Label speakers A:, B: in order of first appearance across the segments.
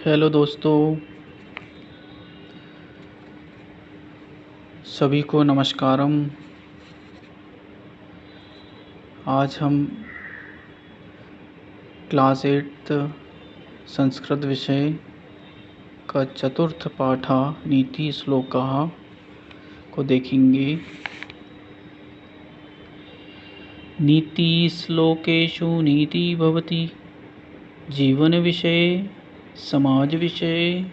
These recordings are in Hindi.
A: हेलो दोस्तों, सभी को नमस्कारम। आज हम क्लास 8 संस्कृत विषय का चतुर्थ पाठ नीति श्लोकः को देखेंगे। नीति श्लोकेषु नीति भवति जीवन विषये, समाज विषये,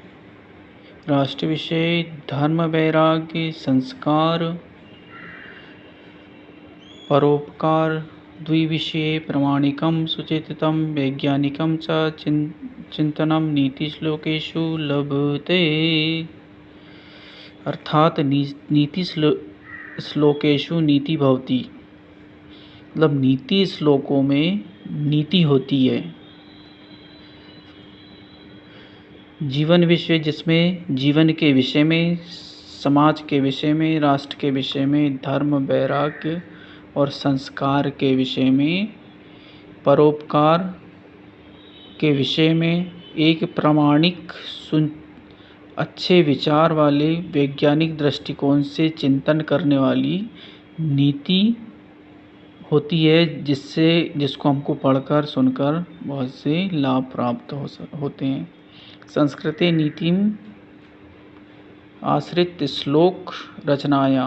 A: राष्ट्र विषये, धर्म वैराग्य संस्कार परोपकार द्विविषये प्रामाणिकं सुचिंतितं वैज्ञानिकं च चिंतनं नीतिश्लोकेषु लभते। अर्थात नीति श्लोकेषु नीति भवति, मतलब नीति श्लोकों में नीति होती है। जीवन विषय, जिसमें जीवन के विषय में, समाज के विषय में, राष्ट्र के विषय में, धर्म वैराग्य और संस्कार के विषय में, परोपकार के विषय में, एक प्रामाणिक अच्छे विचार वाले वैज्ञानिक दृष्टिकोण से चिंतन करने वाली नीति होती है, जिसको हमको पढ़कर सुनकर बहुत से लाभ प्राप्त होते हैं। संस्कृते नीतिम आश्रित श्लोक रचनाया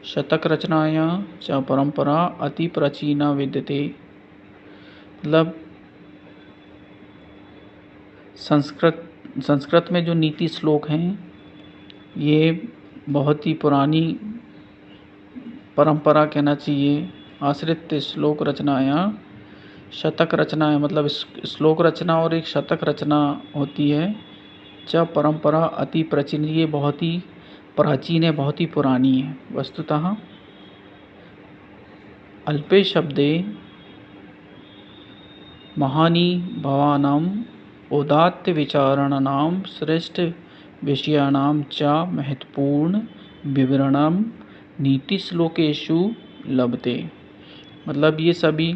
A: शतक रचनाया च परंपरा अति प्राचीना विद्यते। मतलब संस्कृत में जो नीति श्लोक हैं ये बहुत ही पुरानी परंपरा कहना चाहिए। आश्रित श्लोक रचनाया, शतक रचना है, मतलब श्लोक रचना और एक शतक रचना होती है। च परंपरा अति प्राचीन, ये बहुत ही प्राचीन है, बहुत ही पुरानी है। वस्तुतः अल्पे शब्दे महानी भवानां उदात्त विचाराणां श्रेष्ठ विषयाणां च महत्वपूर्ण विवरणं नीति श्लोकेषु लभते। मतलब ये सभी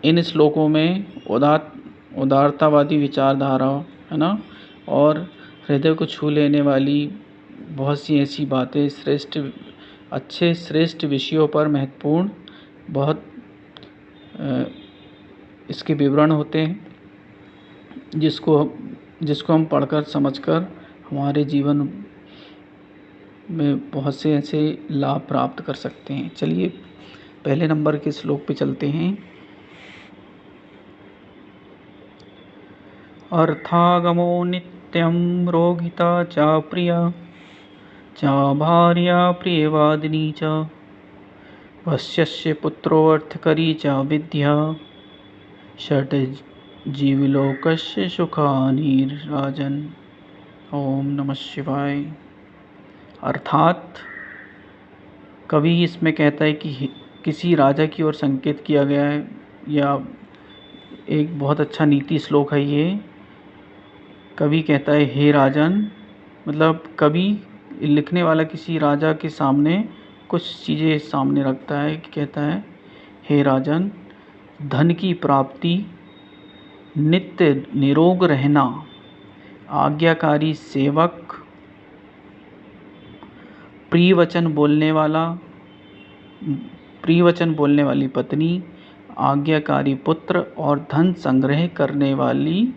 A: इन श्लोकों में उदारतावादी विचारधारा है ना, और हृदय को छू लेने वाली बहुत सी ऐसी बातें, श्रेष्ठ विषयों पर महत्वपूर्ण बहुत इसके विवरण होते हैं, जिसको हम पढ़कर समझकर हमारे जीवन में बहुत से ऐसे लाभ प्राप्त कर सकते हैं। चलिए पहले नंबर के श्लोक पे चलते हैं। अर्थागमो नित्यं रोगिता च प्रिया च भार्या प्रियवादिनी च वश्यस्य पुत्रो अर्थकरी च विद्या षट् जीवलोकस्य सुखानि राजन्। ओम नमः शिवाय। अर्थात कवि इसमें कहता है कि किसी राजा की ओर संकेत किया गया है, या एक बहुत अच्छा नीति श्लोक है ये। कवि कहता है हे राजन, मतलब कवि लिखने वाला किसी राजा के सामने कुछ चीज़ें सामने रखता है कि कहता है हे राजन, धन की प्राप्ति, नित्य निरोग रहना, आज्ञाकारी सेवक, प्रिय वचन बोलने वाली पत्नी, आज्ञाकारी पुत्र और धन संग्रह करने वाली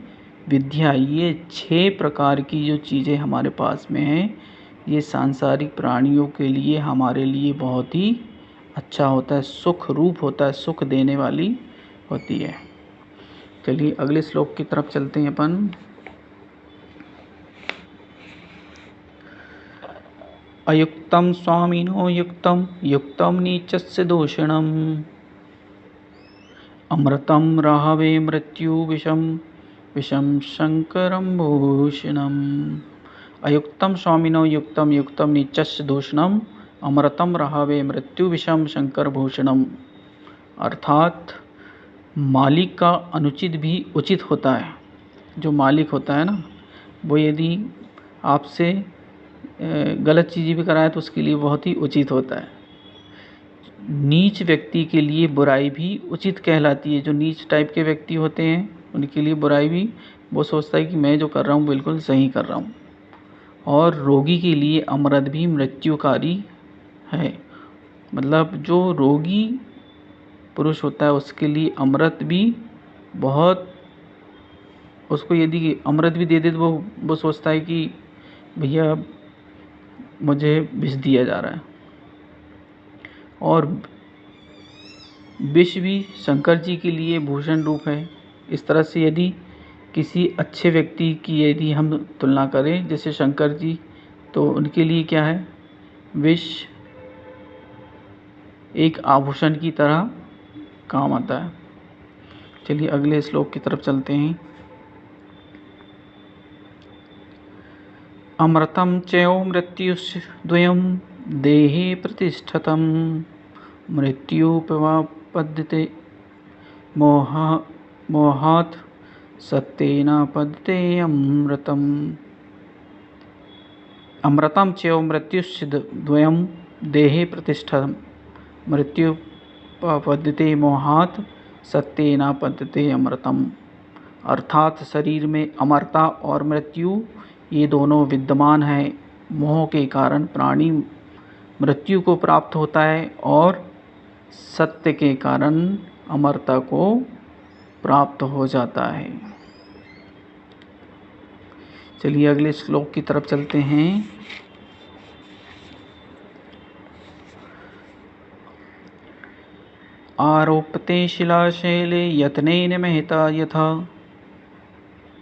A: विद्या, ये 6 प्रकार की जो चीज़ें हमारे पास में हैं, ये सांसारिक प्राणियों के लिए, हमारे लिए बहुत ही अच्छा होता है, सुख रूप होता है, सुख देने वाली होती है। चलिए अगले श्लोक की तरफ चलते हैं अपन। अयुक्तं स्वामिनो युक्तं युक्तं नीचस्य दूषणम् अमृतं राहवे मृत्यु विषं शंकरं भूषणम्। अयुक्तं स्वामिनो युक्तं युक्तं नीचस्य दूषणम् अमृतं राहवे मृत्यु विषं शंकर भूषणम्। अर्थात मालिक का अनुचित भी उचित होता है। जो मालिक होता है ना, वो यदि आपसे गलत चीज़ें भी कराए तो उसके लिए बहुत ही उचित होता है। नीच व्यक्ति के लिए बुराई भी उचित कहलाती है। जो नीच टाइप के व्यक्ति होते हैं उनके लिए बुराई भी, वो सोचता है कि मैं जो कर रहा हूँ बिल्कुल सही कर रहा हूँ। और रोगी के लिए अमृत भी मृत्युकारी है, मतलब जो रोगी पुरुष होता है उसके लिए अमृत भी बहुत, उसको यदि अमृत भी दे दे तो वो सोचता है कि भैया मुझे विष दिया जा रहा है। और विष भी शंकर जी के लिए भूषण रूप है। इस तरह से यदि किसी अच्छे व्यक्ति की यदि हम तुलना करें जैसे शंकर जी, तो उनके लिए क्या है, विष एक आभूषण की तरह काम आता है। चलिए अगले श्लोक की तरफ चलते हैं। अमृतं चैव मृत्युश्द्वयं देहे प्रतिष्ठतं मृत्युपपद्यते मोहात् सत्येन पद्यते अमृतम्। अमृतं चैव मृत्युश्द्वयं देहे प्रतिष्ठतं मृत्युपपद्यते मोहात् सत्येन पद्यते अमृतम्। अर्थात शरीर में अमरता और मृत्यु ये दोनों विद्यमान हैं। मोह के कारण प्राणी मृत्यु को प्राप्त होता है और सत्य के कारण अमरता को प्राप्त हो जाता है। चलिए अगले श्लोक की तरफ चलते हैं। आरोप्यते शिलाशैले यत्नेन महता यथा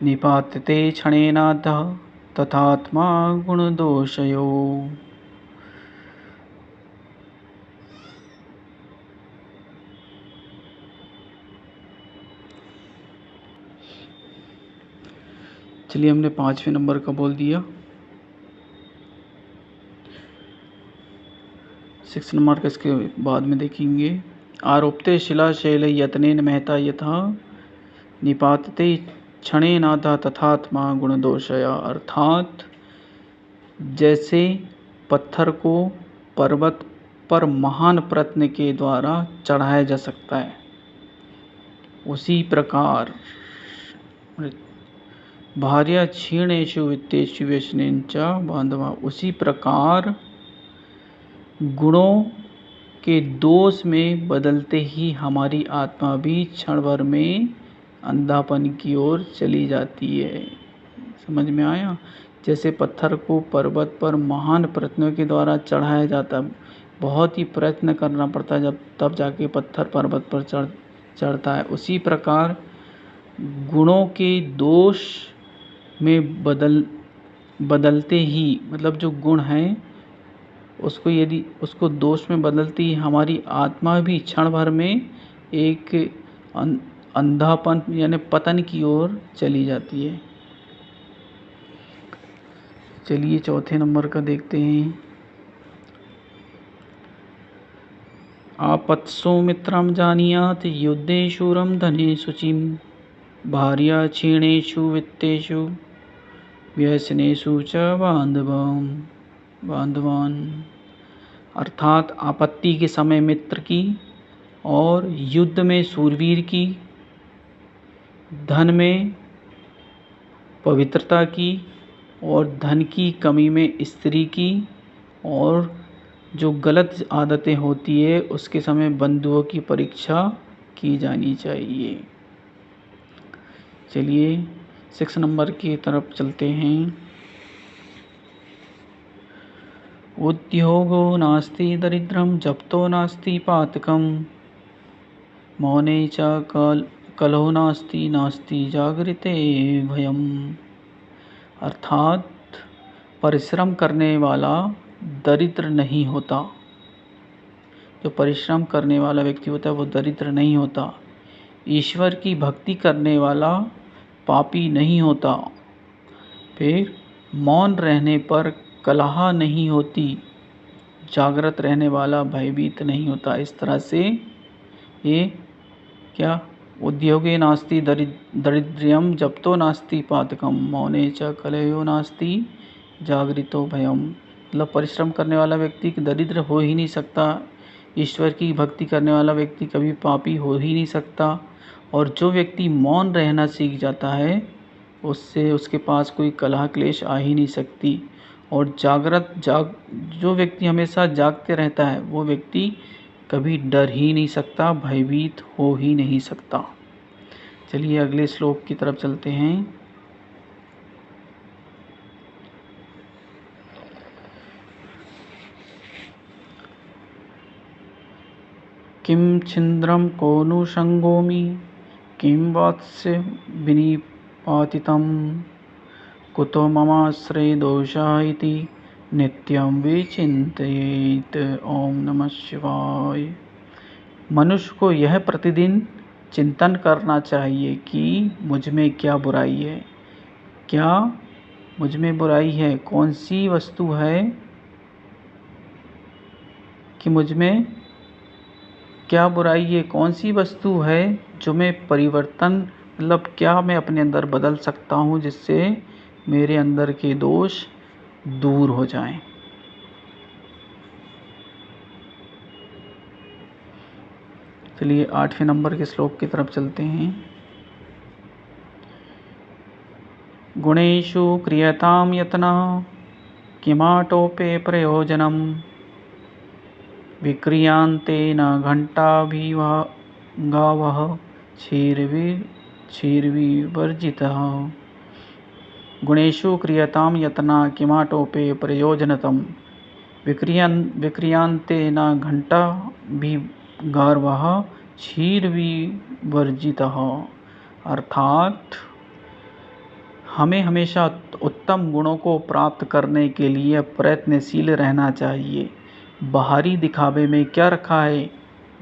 A: निपात्यते क्षणेनाधः तथात्मा गुणदोषयो। चलिए हमने 5वें नंबर का बोल दिया। 6 नंबर का इसके बाद में देखेंगे। आरोप्ते शिलाशैले यत्नेन महता यथा निपातते क्षणेनाधा तथात्मा गुणदोषया। अर्थात जैसे पत्थर को पर्वत पर महान प्रयत्न के द्वारा चढ़ाया जा सकता है, उसी प्रकार भार्या क्षीणेषु वित्तेषु व्यसनेन च बांधवा, उसी प्रकार गुणों के दोष में बदलते ही हमारी आत्मा भी क्षण भर में अंधापन की ओर चली जाती है। समझ में आया? जैसे पत्थर को पर्वत पर महान प्रयत्नों के द्वारा चढ़ाया जाता है, बहुत ही प्रयत्न करना पड़ता है तब जाके पत्थर पर्वत पर चढ़ता है, उसी प्रकार गुणों के दोष में बदलते ही, मतलब जो गुण हैं उसको यदि उसको दोष में बदलती ही हमारी आत्मा भी क्षण भर में एक अंधापन यानी पतन की ओर चली जाती है। चलिए 4थे नंबर का देखते हैं। आपत्सु मित्रं जानीयात् युद्धे शूरं धने शुचिं भार्या क्षीणेषु वित्तेषु व्यसनेषु च बांधवान। अर्थात आपत्ति के समय मित्र की और युद्ध में शूरवीर की, धन में पवित्रता की और धन की कमी में स्त्री की, और जो गलत आदतें होती है उसके समय बंधुओं की परीक्षा की जानी चाहिए। चलिए 6 नंबर की तरफ चलते हैं। उद्योगो नास्ति दरिद्रं जप्तो नास्ति पातकं मौने च कलहो नास्ति जागृते भयम। अर्थात परिश्रम करने वाला दरिद्र नहीं होता, जो परिश्रम करने वाला व्यक्ति होता है वो दरिद्र नहीं होता। ईश्वर की भक्ति करने वाला पापी नहीं होता। फिर मौन रहने पर कलह नहीं होती, जागृत रहने वाला भयभीत नहीं होता। इस तरह से ये क्या, उद्योगे नास्ति दरिद्र्यम जप्तो नास्ति पातकम मौने च कलयो नास्ति जागृतो भयम। मतलब परिश्रम करने वाला व्यक्ति दरिद्र हो ही नहीं सकता, ईश्वर की भक्ति करने वाला व्यक्ति कभी पापी हो ही नहीं सकता, और जो व्यक्ति मौन रहना सीख जाता है उससे उसके पास कोई कलह क्लेश आ ही नहीं सकती। और जो व्यक्ति हमेशा जागते रहता है वो व्यक्ति कभी डर ही नहीं सकता, भयभीत हो ही नहीं सकता। चलिए अगले श्लोक की तरफ चलते हैं। किं छिन्द्रं को नु संगोमि किं वात्स्य विनिपातितं कुतो ममाश्रय दोषः इति नित्यं विचिन्तयेत्। ओम नमः शिवाय। मनुष्य को यह प्रतिदिन चिंतन करना चाहिए कि मुझ में क्या बुराई है, क्या मुझ में बुराई है, कौन सी वस्तु है कि मुझ में क्या बुराई है, कौन सी वस्तु है जो मैं परिवर्तन मतलब क्या मैं अपने अंदर बदल सकता हूँ जिससे मेरे अंदर के दोष दूर हो जाएं। चलिए 8वें नंबर के श्लोक की तरफ चलते हैं। गुणेषु क्रियतां यत्नः किमाटोपे प्रयोजनम् विक्रियांते न घंटाभिगावः क्षीरविवर्जितः। गुणेषु क्रियतां यत्नः किमाटोपे प्रयोजनतम् विक्रियांते न घंटाभिगावः क्षीरविवर्जितः। अर्थात हमें हमेशा उत्तम गुणों को प्राप्त करने के लिए प्रयत्नशील रहना चाहिए। बाहरी दिखावे में क्या रखा है?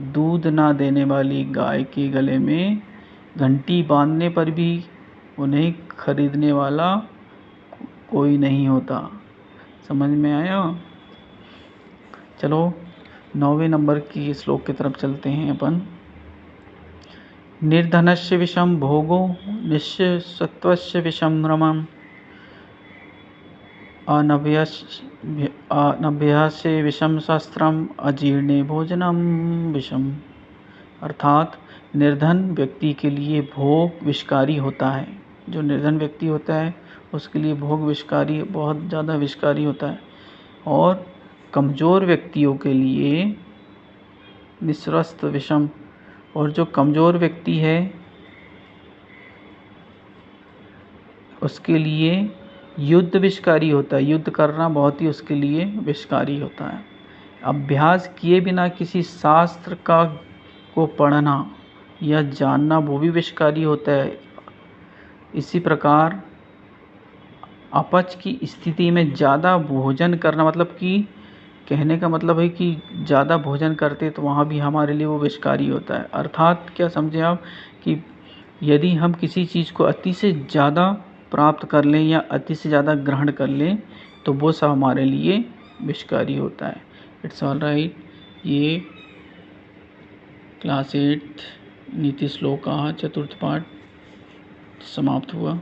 A: दूध ना देने वाली गाय के गले में घंटी बांधने पर भी उन्हें खरीदने वाला कोई नहीं होता। समझ में आया? चलो 9वें नंबर की श्लोक की तरफ चलते हैं अपन। निर्धनस्य विषम भोगो निःसत्त्वस्य विषम रमम् अनभ्यस्य विषम शास्त्रम अजीर्णे भोजनम विषम। अर्थात निर्धन व्यक्ति के लिए भोग विषकारी होता है। जो निर्धन व्यक्ति होता है उसके लिए भोग विषकारी, बहुत ज़्यादा विषकारी होता है। और कमज़ोर व्यक्तियों के लिए निःस्वस्थ विषम, और जो कमज़ोर व्यक्ति है उसके लिए युद्ध विषकारी होता है। युद्ध करना बहुत ही उसके लिए विषकारी होता है। अभ्यास किए बिना किसी शास्त्र को पढ़ना या जानना वो भी विषकारी होता है। इसी प्रकार अपच की स्थिति में ज़्यादा भोजन करना, मतलब कि कहने का मतलब है कि ज़्यादा भोजन करते तो वहाँ भी हमारे लिए वो विषकारी होता है। अर्थात क्या समझे आप कि यदि हम किसी चीज़ को अति से ज़्यादा प्राप्त कर लें या अति से ज़्यादा ग्रहण कर लें तो वो सब हमारे लिए विषकारी होता है। It's all right. ये क्लास 8 नीति श्लोक का 4th पार्ट समाप्त हुआ।